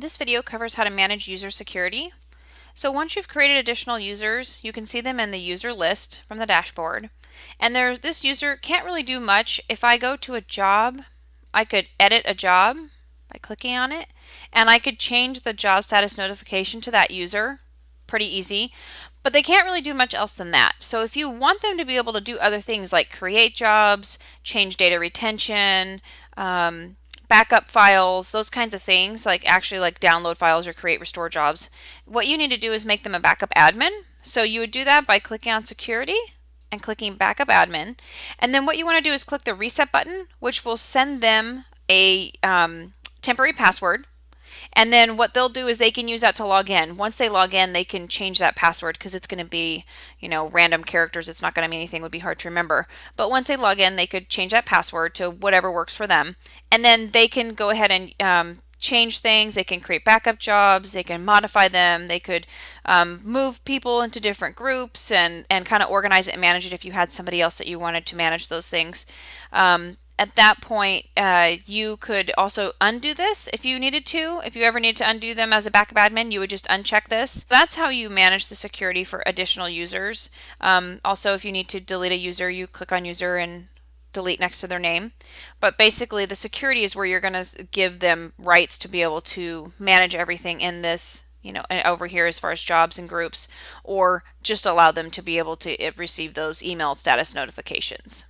This video covers how to manage user security. So once you've created additional users, you can see them in the user list from the dashboard. And this user can't really do much. If I go to a job, I could edit a job by clicking on it, and I could change the job status notification to that user. Pretty easy. But they can't really do much else than that. So if you want them to be able to do other things like create jobs, change data retention, backup files, those kinds of things, like actually like download files or create restore jobs, what you need to do is make them a backup admin. So you would do that by clicking on security and clicking backup admin. And then what you want to do is click the reset button, which will send them a temporary password. And then what they'll do is they can use that to log in. Once they log in, they can change that password because it's going to be, random characters. It's not going to mean anything, would be hard to remember. But once they log in, they could change that password to whatever works for them. And then they can go ahead and change things. They can create backup jobs. They can modify them. They could move people into different groups and kind of organize it and manage it if you had somebody else that you wanted to manage those things. At that point, you could also undo this if you needed to. If you ever need to undo them as a backup admin, you would just uncheck this. That's how you manage the security for additional users. Also, if you need to delete a user, you click on user and delete next to their name. But basically, the security is where you're going to give them rights to be able to manage everything in this, over here as far as jobs and groups, or just allow them to be able to receive those email status notifications.